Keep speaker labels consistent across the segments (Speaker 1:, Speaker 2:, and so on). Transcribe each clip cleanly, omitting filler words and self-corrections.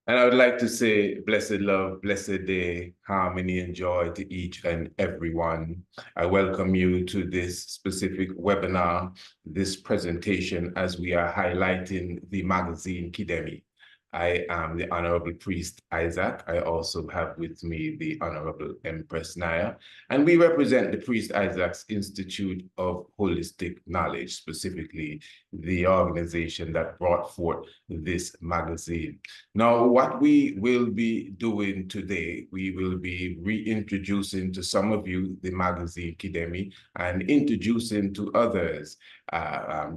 Speaker 1: And I would like to say, blessed love, blessed day, harmony, and joy to each and everyone. I welcome you to this specific webinar, this presentation, as we are highlighting the magazine KIDEMI. I am the Honorable Priest Isaac. I also have with me the Honorable Empress Naya, and we represent the Priest Isaac's Institute of Holistic Knowledge, specifically the organization that brought forth this magazine. Now, what we will be doing today, we will be reintroducing to some of you the magazine KIDEMI and introducing to others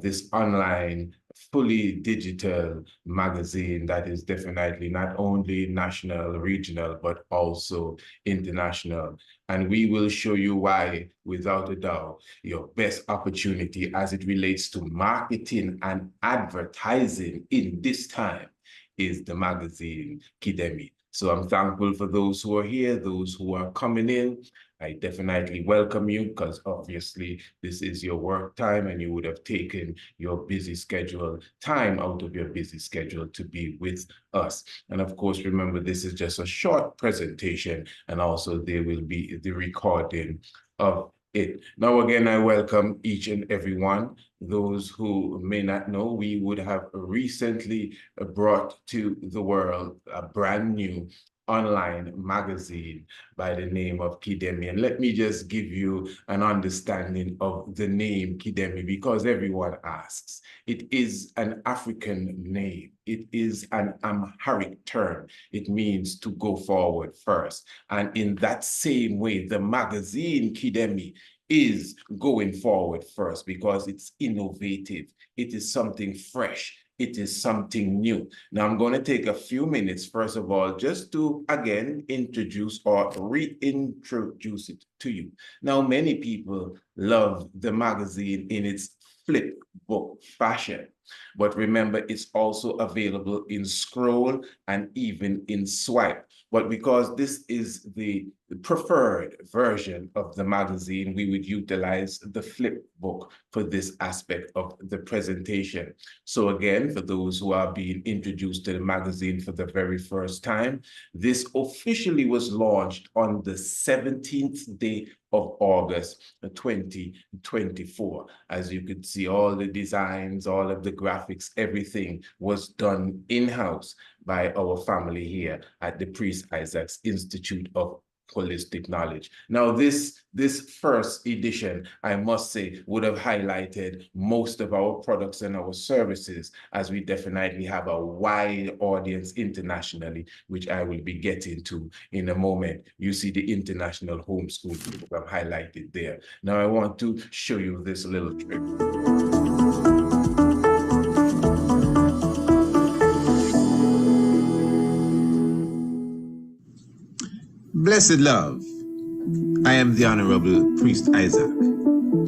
Speaker 1: this online fully digital magazine that is definitely not only national, regional, but also international. And we will show you why, without a doubt, your best opportunity as it relates to marketing and advertising in this time is the magazine KIDEMI. So I'm thankful for those who are here, those who are coming in. I definitely welcome you because obviously this is your work time and you would have taken your busy schedule, time out of your busy schedule to be with us. And of course, remember, this is just a short presentation, and also there will be the recording of it. Now, again, I welcome each and every one. Those who may not know, we would have recently brought to the world a brand new online magazine by the name of KIDEMI. And let me just give you an understanding of the name KIDEMI, because everyone asks. It is an African name. It is an Amharic term. It means to go forward first. And in that same way, the magazine KIDEMI is going forward first because it's innovative. It is something fresh. It is something new. Now, I'm going to take a few minutes, first of all, just to, again, introduce or reintroduce it to you. Now, many people love the magazine in its flip book fashion. But remember, it's also available in scroll and even in swipe. But because this is the preferred version of the magazine, we would utilize the flip book for this aspect of the presentation. So again, for those who are being introduced to the magazine for the very first time, this officially was launched on the 17th day of August 2024. As you could see, all the designs, all of the graphics, everything was done in-house by our family here at the Priest Isaac's Institute of Holistic Knowledge. Now, this first edition, I must say, would have highlighted most of our products and our services, as we definitely have a wide audience internationally, which I will be getting to in a moment. You see the international homeschool program highlighted there. Now, I want to show you this little trick.
Speaker 2: Blessed love, I am the Honorable Priest Isaac.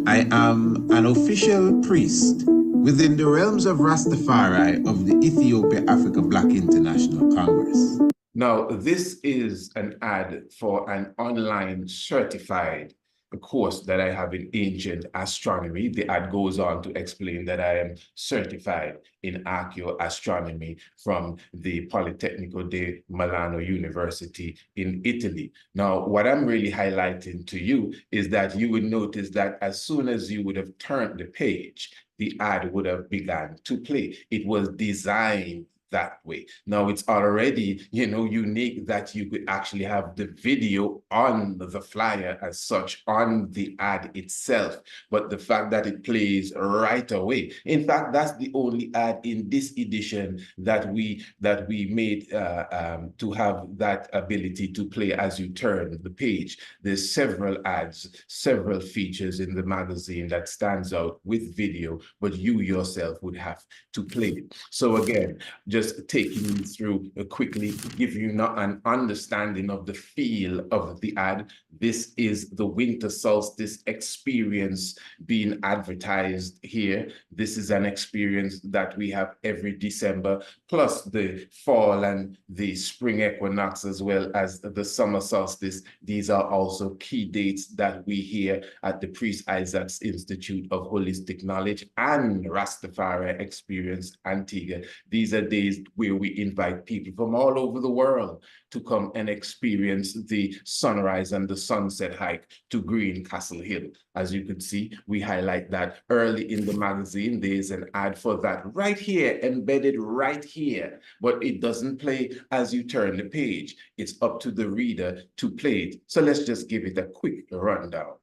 Speaker 2: I am an official priest within the realms of Rastafari of the Ethiopia Africa Black International Congress.
Speaker 1: Now, this is an ad for an online certified course that I have in ancient astronomy. The ad goes on to explain that I am certified in archaeoastronomy from the Politecnico di Milano University in Italy. Now, what I'm really highlighting to you is that you would notice that as soon as you would have turned the page, the ad would have begun to play. It was designed that way. Now it's already, unique that you could actually have the video on the flyer as such, on the ad itself, but the fact that it plays right away. In fact, that's the only ad in this edition that we made to have that ability to play as you turn the page. There's several ads, several features in the magazine that stands out with video, but you yourself would have to play it. So again, just taking you through quickly, give you an understanding of the feel of the ad. This is the winter solstice experience being advertised here. This is an experience that we have every December, plus the fall and the spring equinox, as well as the summer solstice. These are also key dates that we here at the Priest Isaac's Institute of Holistic Knowledge and Rastafari Experience Antigua. These are days is where we invite people from all over the world to come and experience the sunrise and the sunset hike to Greencastle Hill. As you can see, we highlight that early in the magazine. There's an ad for that right here, embedded right here, but it doesn't play as you turn the page. It's up to the reader to play it. So let's just give it a quick rundown.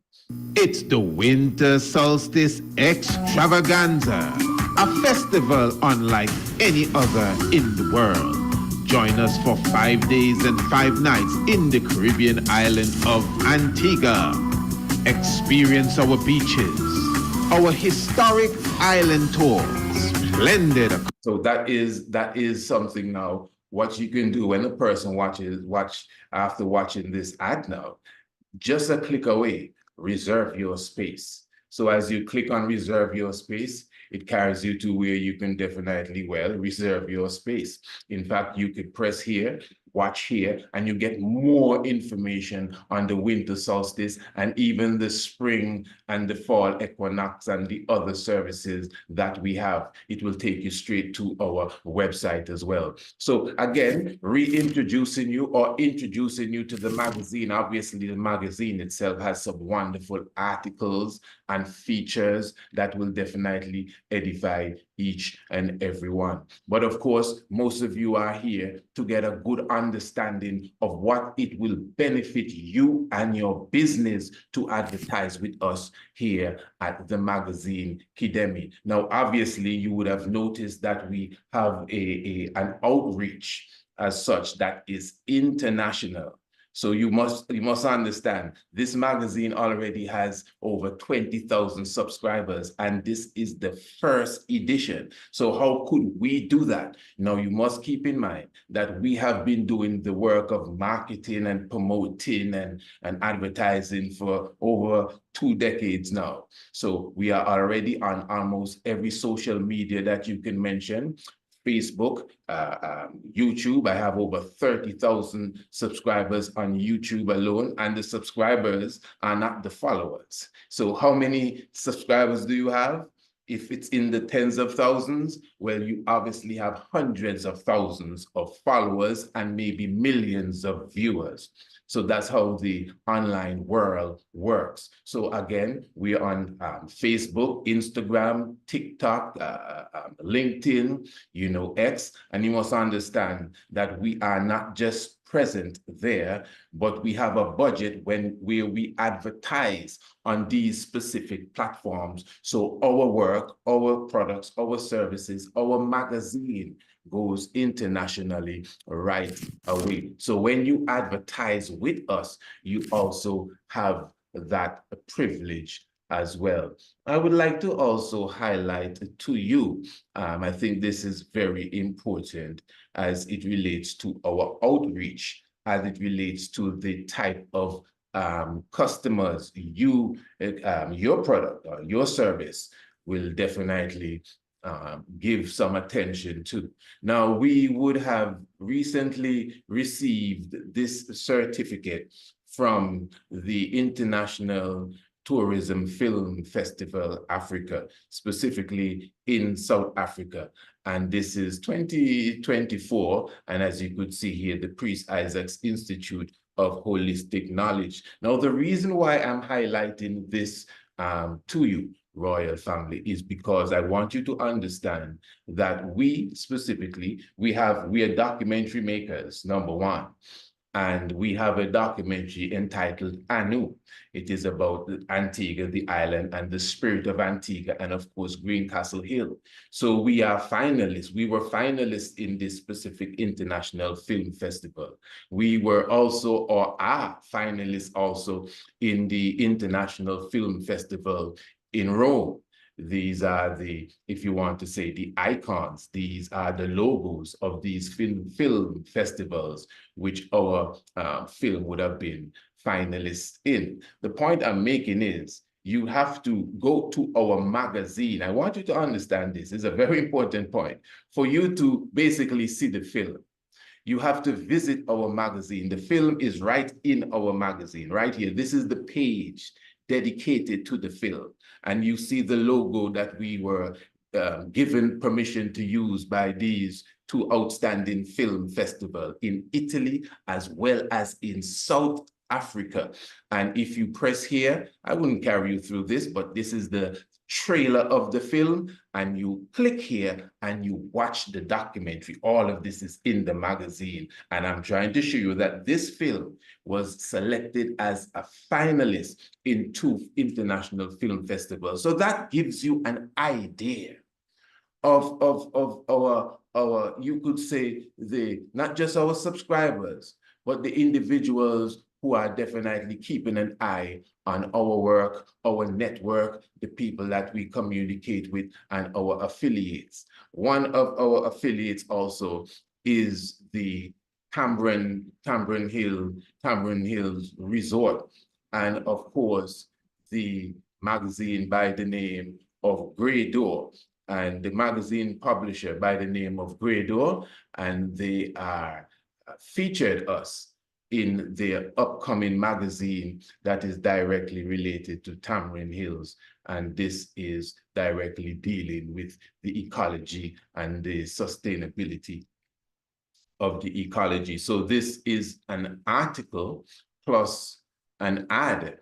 Speaker 2: It's the Winter Solstice Extravaganza, a festival unlike any other in the world. Join us for 5 days and 5 nights in the Caribbean island of Antigua. Experience our beaches, our historic island tour, splendid.
Speaker 1: So that is something now, what you can do when a person after watching this ad now, just a click away, reserve your space. So as you click on reserve your space, it carries you to where you can definitely, reserve your space. In fact, you could press here, watch here, and you get more information on the winter solstice and even the spring and the fall equinox and the other services that we have. It will take you straight to our website as well. So again, introducing you to the magazine. Obviously, the magazine itself has some wonderful articles and features that will definitely edify each and every one. But of course, most of you are here to get a good understanding of what it will benefit you and your business to advertise with us here at the magazine KIDEMI. Now, obviously, you would have noticed that we have an outreach as such that is international. So you must understand, this magazine already has over 20,000 subscribers, and this is the first edition. So how could we do that? Now, you must keep in mind that we have been doing the work of marketing and promoting and advertising for over 2 decades now. So we are already on almost every social media that you can mention. Facebook, YouTube. I have over 30,000 subscribers on YouTube alone, and the subscribers are not the followers. So how many subscribers do you have? If it's in the tens of thousands, well, you obviously have hundreds of thousands of followers and maybe millions of viewers. So that's how the online world works. So again, we're on Facebook, Instagram, TikTok, LinkedIn, X, and you must understand that we are not just present there, but we have a budget where we advertise on these specific platforms. So our work, our products, our services, our magazine goes internationally right away. So when you advertise with us, you also have that privilege as well. I would like to also highlight to you, I think this is very important as it relates to our outreach, as it relates to the type of customers your product or your service will definitely give some attention to. Now, we would have recently received this certificate from the International Tourism Film Festival Africa, specifically in South Africa. And this is 2024. And as you could see here, the Priest Isaacs Institute of Holistic Knowledge. Now, the reason why I'm highlighting this to you, royal family, is because I want you to understand that we specifically, we are documentary makers, number one. And we have a documentary entitled Anu. It is about Antigua, the island, and the spirit of Antigua, and of course, Greencastle Hill. So we are finalists. We were finalists in this specific international film festival. We were also, or are finalists also, in the International Film Festival in Rome. These are the, if you want to say, the icons. These are the logos of these film festivals, which our film would have been finalists in. The point I'm making is, you have to go to our magazine. I want you to understand this. It's a very important point. For you to basically see the film, you have to visit our magazine. The film is right in our magazine, right here. This is the page dedicated to the film. And you see the logo that we were given permission to use by these two outstanding film festivals in Italy as well as in South Africa. And if you press here, I wouldn't carry you through this, but this is the trailer of the film, and you click here and you watch the documentary. All of this is in the magazine, and I'm trying to show you that this film was selected as a finalist in 2 international film festivals. So that gives you an idea of our, you could say, not just our subscribers, but the individuals who are definitely keeping an eye on our work, our network, the people that we communicate with, and our affiliates. One of our affiliates also is the Tamarind Hills Resort, and of course, the magazine by the name of Grey Door, and the magazine publisher by the name of Grey Door, and they are featured us in their upcoming magazine that is directly related to Tamarind Hills. And this is directly dealing with the ecology and the sustainability of the ecology. So this is an article plus an ad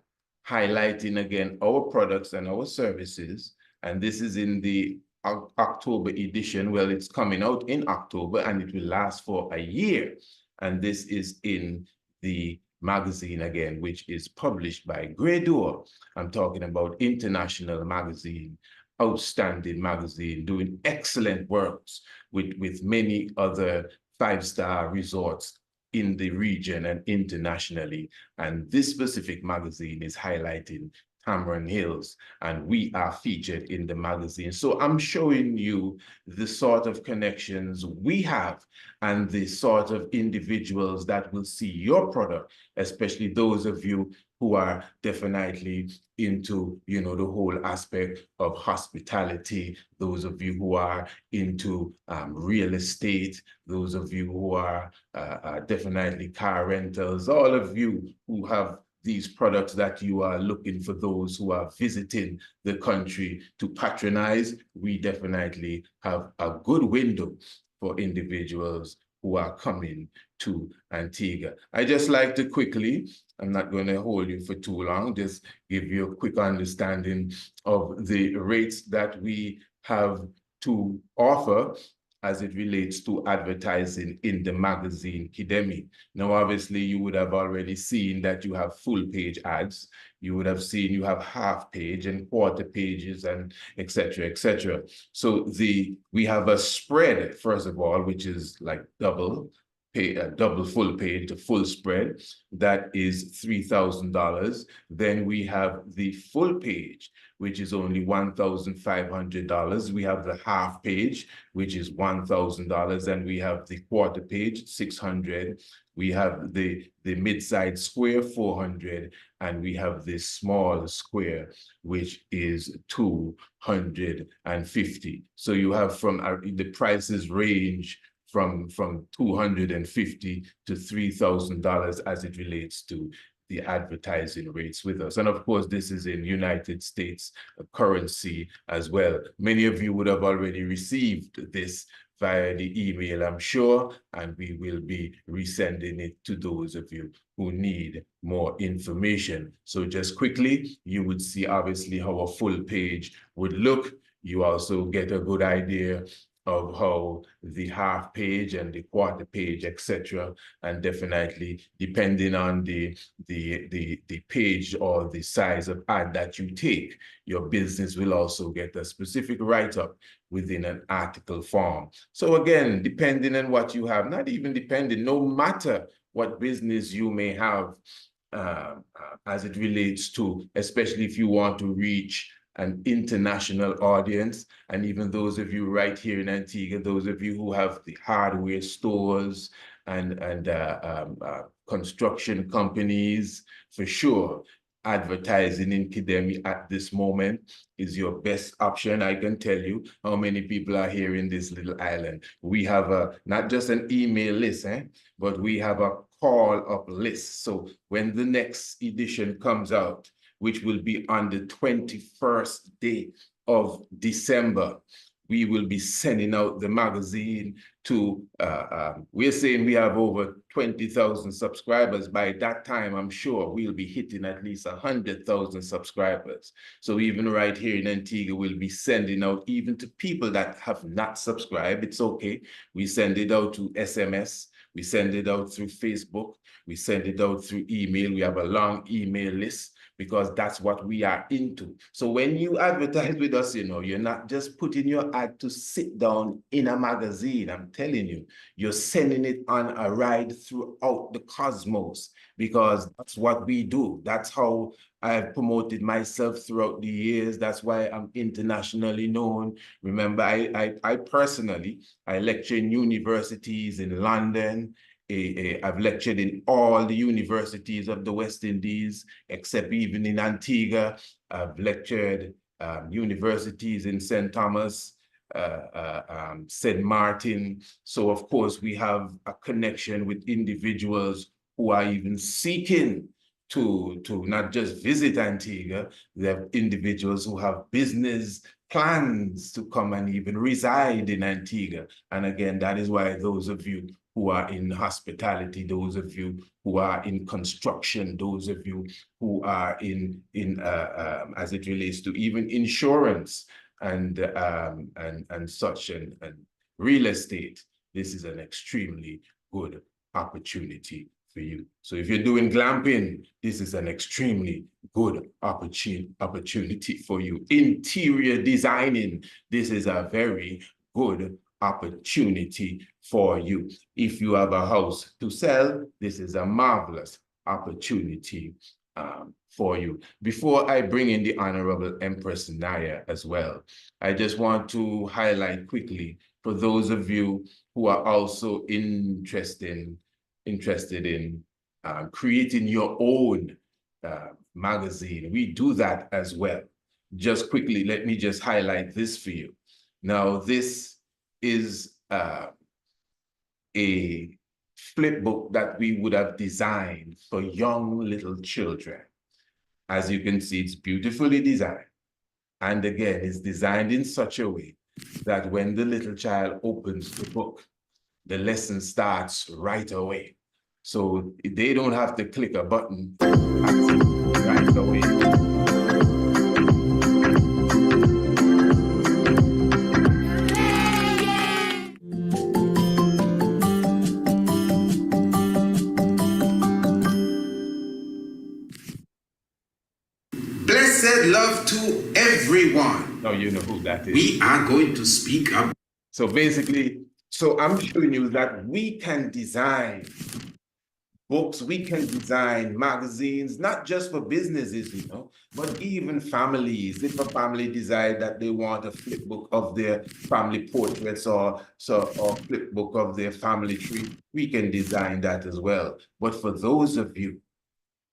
Speaker 1: highlighting again our products and our services. And this is in the October edition. Well, it's coming out in October and it will last for a year. And this is in the magazine again, which is published by Grey Door. I'm talking about international magazine, outstanding magazine, doing excellent works with many other 5-star resorts in the region and internationally. And this specific magazine is highlighting Tamarind Hills, and we are featured in the magazine. So I'm showing you the sort of connections we have and the sort of individuals that will see your product, especially those of you who are definitely into, you know, the whole aspect of hospitality, those of you who are into real estate, those of you who are definitely car rentals, all of you who have these products that you are looking for those who are visiting the country to patronize. We definitely have a good window for individuals who are coming to Antigua. I just like to quickly, I'm not going to hold you for too long, just give you a quick understanding of the rates that we have to offer as it relates to advertising in the magazine KIDEMI. Now, obviously, you would have already seen that you have full page ads. You would have seen you have half page and quarter pages and et cetera, et cetera. So we have a spread, first of all, which is like double full page to full spread. That is $3,000. Then we have the full page, which is only $1,500. We have the half page, which is $1,000, and we have the quarter page, $600. We have the mid-side square, $400, and we have the small square, which is $250. So you have from the prices range from $250 to $3,000 as it relates to the advertising rates with us. And of course, this is in United States currency as well. Many of you would have already received this via the email, I'm sure, and we will be resending it to those of you who need more information. So just quickly, you would see obviously how a full page would look. You also get a good idea of how the half page and the quarter page, etc., and definitely depending on the page or the size of ad that you take, your business will also get a specific write-up within an article form. So again, depending on what you have, not even depending, no matter what business you may have as it relates to, especially if you want to reach an international audience, and even those of you right here in Antigua, those of you who have the hardware stores and construction companies, for sure, advertising in KIDEMI at this moment is your best option. I can tell you how many people are here in this little island. We have not just an email list, but we have a call-up list. So when the next edition comes out, which will be on the 21st day of December, we will be sending out the magazine to, we're saying we have over 20,000 subscribers. By that time, I'm sure we'll be hitting at least 100,000 subscribers. So even right here in Antigua, we'll be sending out even to people that have not subscribed. It's okay. We send it out to SMS. We send it out through Facebook. We send it out through email. We have a long email list, because that's what we are into. So when you advertise with us, you're not just putting your ad to sit down in a magazine. I'm telling you, you're sending it on a ride throughout the cosmos, because that's what we do. That's how I've promoted myself throughout the years. That's why I'm internationally known. Remember, I personally, I lecture in universities in London. I've lectured in all the universities of the West Indies, except even in Antigua. I've lectured universities in St. Thomas, St. Martin. So of course, we have a connection with individuals who are even seeking to not just visit Antigua. They have individuals who have business plans to come and even reside in Antigua. And again, that is why those of you who are in hospitality, those of you who are in construction, those of you who are in as it relates to even insurance and such and real estate, this is an extremely good opportunity for you. So if you're doing glamping, this is an extremely good opportunity for you. Interior designing, this is a very good opportunity for you. If you have a house to sell, this is a marvelous opportunity for you. Before I bring in the Honorable Empress Naya as well, I just want to highlight quickly for those of you who are also interested in creating your own magazine. We do that as well. Just quickly, let me just highlight this for you. Now, this is a flip book that we would have designed for young little children. As you can see, it's beautifully designed. And again, it's designed in such a way that when the little child opens the book, the lesson starts right away. So they don't have to click a button right away.
Speaker 2: Blessed love to everyone.
Speaker 1: Now you know who that is.
Speaker 2: We are going to speak up.
Speaker 1: So basically, so I'm showing you that we can design books, we can design magazines, not just for businesses, but even families. If a family decide that they want a flip book of their family portraits or flip book of their family tree, we can design that as well. But for those of you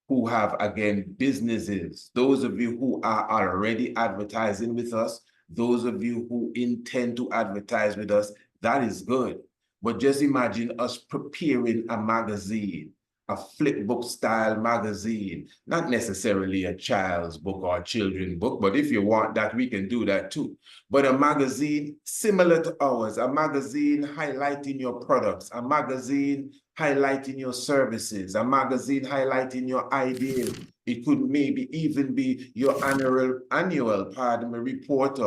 Speaker 1: who have, again, businesses, those of you who are already advertising with us, those of you who intend to advertise with us, that is good. But just imagine us preparing a magazine, a flip book style magazine, not necessarily a child's book or a children's book, but if you want that, we can do that too. But a magazine similar to ours, a magazine highlighting your products, a magazine highlighting your services, a magazine highlighting your ideas. It could maybe even be your annual report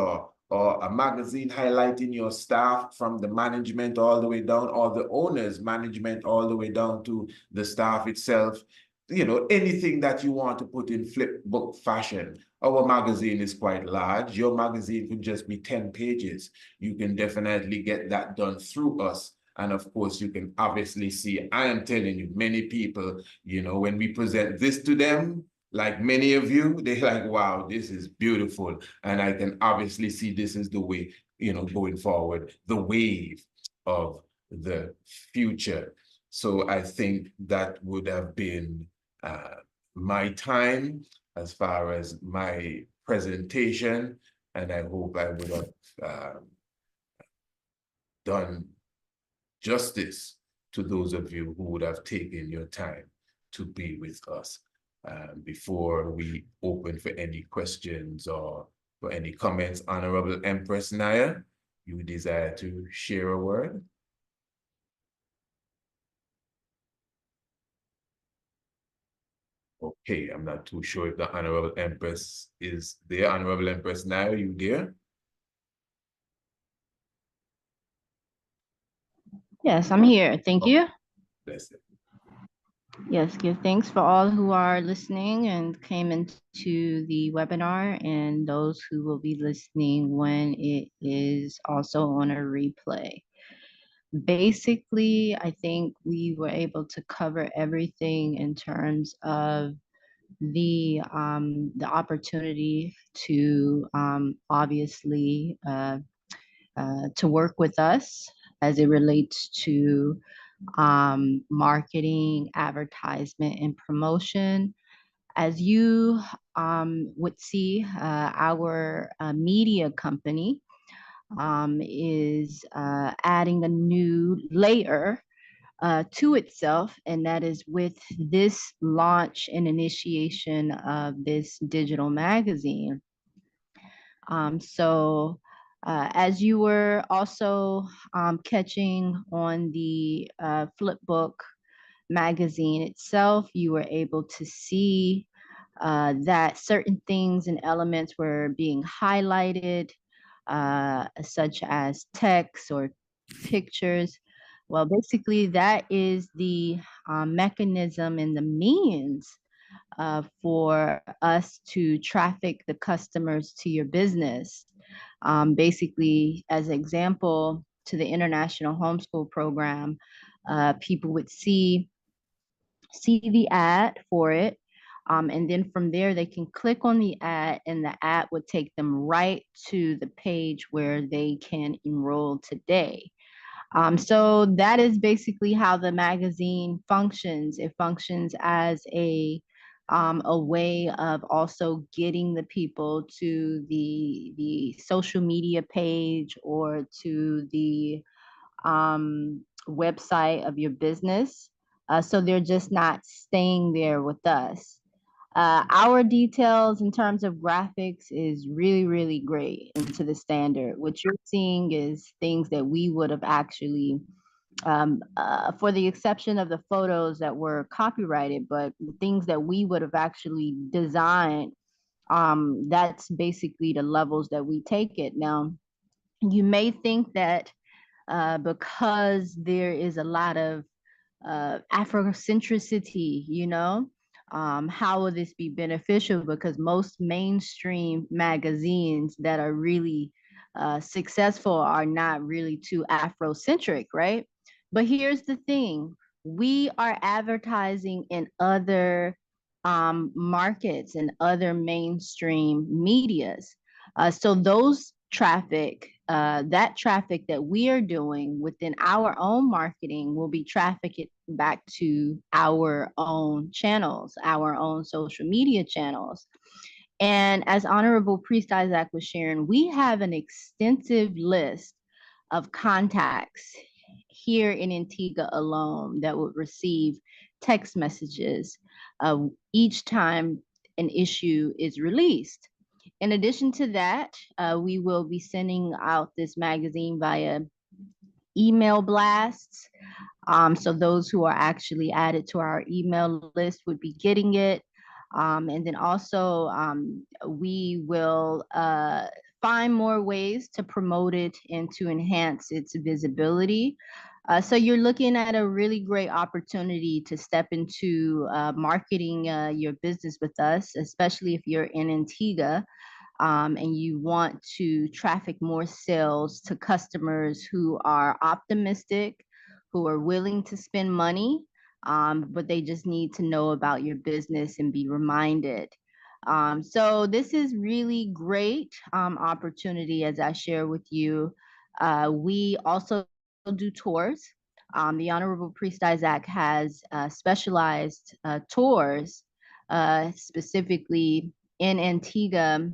Speaker 1: or a magazine highlighting your staff from the management all the way down, or the owner's management all the way down to the staff itself. Anything that you want to put in flip book fashion. Our magazine is quite large. Your magazine could just be 10 pages. You can definitely get that done through us. And of course, you can obviously see, I am telling you, many people, when we present this to them, like many of you, they're like, wow, this is beautiful. And I can obviously see this is the way, going forward, the wave of the future. So I think that would have been my time as far as my presentation. And I hope I would have done justice to those of you who would have taken your time to be with us. Before we open for any questions or for any comments, Honorable Empress Naya, you desire to share a word? Okay, I'm not too sure if the Honorable Empress is there. Honorable Empress Nile, are you there?
Speaker 3: Yes, I'm here. Thank you.
Speaker 1: Bless it.
Speaker 3: Yes, give thanks for all who are listening and came into the webinar and those who will be listening when it is also on a replay. Basically, I think we were able to cover everything in terms of the opportunity to obviously to work with us as it relates to marketing, advertisement, and promotion. As you would see, our media company is adding a new layer to itself, and that is with this launch and initiation of this digital magazine. As you were also catching on the flipbook magazine itself, you were able to see that certain things and elements were being highlighted, such as text or pictures. Well, basically, that is the mechanism and the means for us to traffic the customers to your business. Basically, as an example, to the international homeschool program, people would see the ad for it. And then from there, they can click on the ad, and the ad would take them right to the page where they can enroll today. So that is basically how the magazine functions. It functions as a way of also getting the people to the social media page or to the website of your business. So they're just not staying there with us. Our details in terms of graphics is really, really great into the standard. What you're seeing is things that we would have actually, for the exception of the photos that were copyrighted, but things that we would have actually designed, that's basically the levels that we take it. Now, you may think that because there is a lot of Afrocentricity, how will this be beneficial? Because most mainstream magazines that are really successful are not really too Afrocentric, right? But here's the thing, we are advertising in other markets and other mainstream medias. So those that traffic that we are doing within our own marketing will be trafficked back to our own channels, our own social media channels. And as Honorable Priest Isaac was sharing, we have an extensive list of contacts here in Antigua alone that would receive text messages each time an issue is released. In addition to that, we will be sending out this magazine via email blasts. So those who are actually added to our email list would be getting it. And then also we will find more ways to promote it and to enhance its visibility. So you're looking at a really great opportunity to step into marketing your business with us, especially if you're in Antigua. And you want to traffic more sales to customers who are optimistic, who are willing to spend money, but they just need to know about your business and be reminded. So this is really great opportunity as I share with you. We also do tours. The Honorable Priest Isaac has specialized tours specifically in Antigua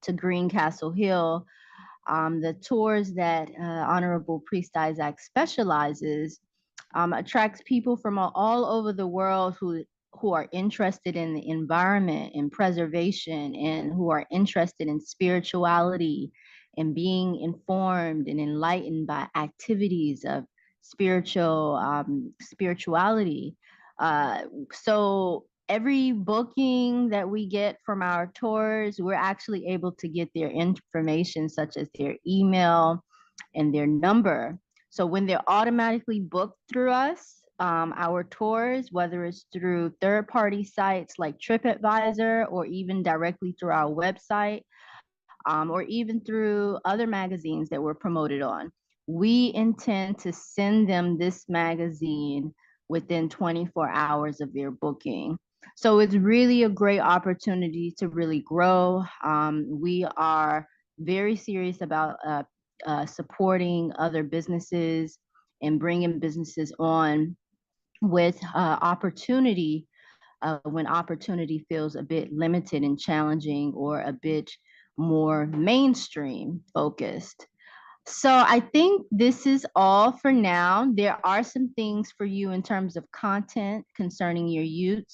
Speaker 3: to Greencastle Hill. The tours that Honorable Priest Isaac specializes attracts people from all over the world who are interested in the environment and preservation and who are interested in spirituality and being informed and enlightened by activities of spirituality. So every booking that we get from our tours, we're actually able to get their information, such as their email and their number. So when they're automatically booked through us, our tours, whether it's through third-party sites like TripAdvisor or even directly through our website, or even through other magazines that we're promoted on, we intend to send them this magazine within 24 hours of their booking. So it's really a great opportunity to really grow. We are very serious about supporting other businesses and bringing businesses on with opportunity when opportunity feels a bit limited and challenging or a bit more mainstream focused. So I think this is all for now. There are some things for you in terms of content concerning your youth,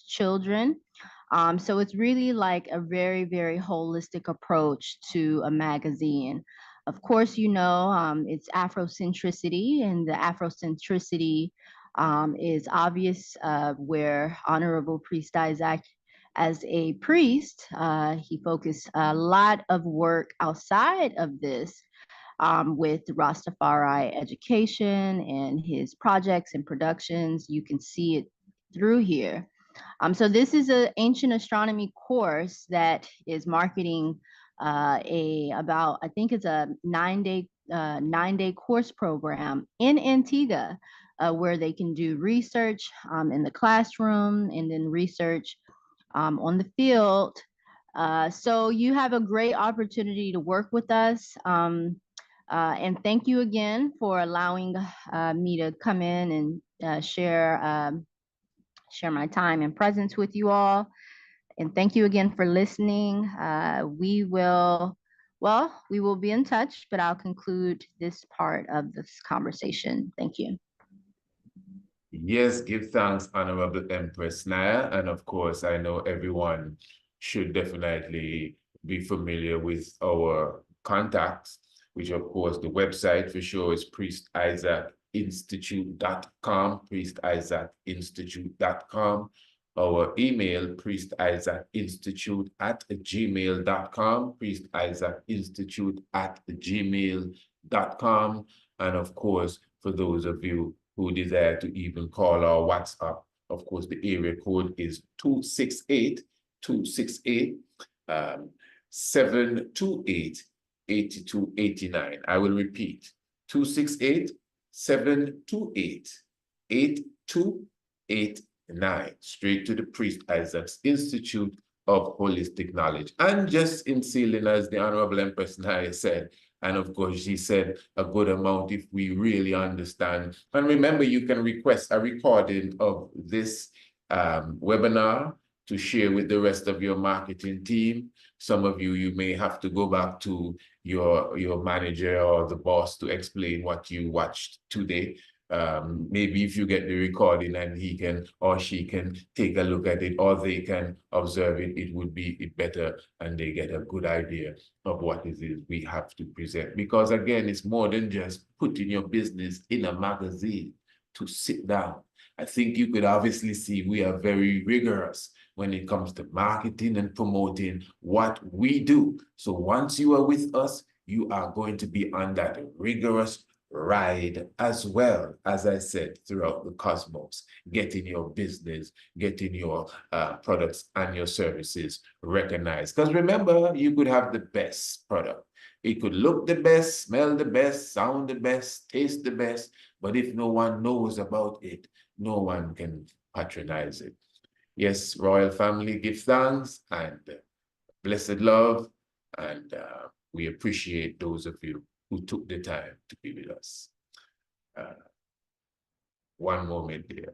Speaker 3: children. So it's really like a very, very holistic approach to a magazine. Of course, it's Afrocentricity, and the Afrocentricity is obvious where Honorable Priest Isaac, as a priest, he focused a lot of work outside of this with Rastafari education and his projects and productions. You can see it through here. So this is an ancient astronomy course that is marketing I think it's a 9-day course program in Antigua, where they can do research in the classroom and then research on the field. So you have a great opportunity to work with us. And thank you again for allowing me to come in and share my time and presence with you all. And thank you again for listening. We will be in touch, but I'll conclude this part of this conversation. Thank you.
Speaker 1: Yes, give thanks, Honorable Empress Naya. And of course, I know everyone should definitely be familiar with our contacts, which of course the website for sure is priestisaacinstitute.com, priestisaacinstitute.com. Our email, priestisaacinstitute@gmail.com, priestisaacinstitute@gmail.com. And of course, for those of you who desire to even call our WhatsApp, of course, the area code is 268-728-8289. I will repeat, 268-728-8289. Straight to the Priest Isaac's Institute of Holistic Knowledge. And just in sealing, as the Honorable Empress Naya said, and of course, she said a good amount if we really understand. And remember, you can request a recording of this webinar to share with the rest of your marketing team. Some of you may have to go back to your manager or the boss to explain what you watched today. Maybe if you get the recording and he can or she can take a look at it, or they can observe it, it would be better, and they get a good idea of what it is we have to present. Because again, it's more than just putting your business in a magazine to sit down. I think you could obviously see we are very rigorous when it comes to marketing and promoting what we do. So once you are with us, you are going to be on that rigorous ride as well, as I said, throughout the cosmos, getting your business, getting your products and your services recognized. Because remember, you could have the best product. It could look the best, smell the best, sound the best, taste the best, but if no one knows about it, no one can patronize it. Yes, royal family, give thanks and blessed love, and we appreciate those of you who took the time to be with us. One moment there.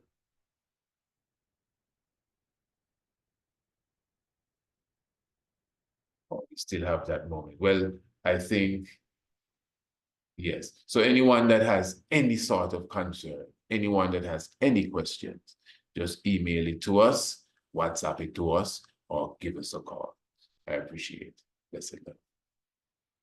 Speaker 1: Oh, we still have that moment. Well, I think, yes. So anyone that has any sort of concern, anyone that has any questions, just email it to us, WhatsApp it to us, or give us a call. I appreciate it. Blessed love.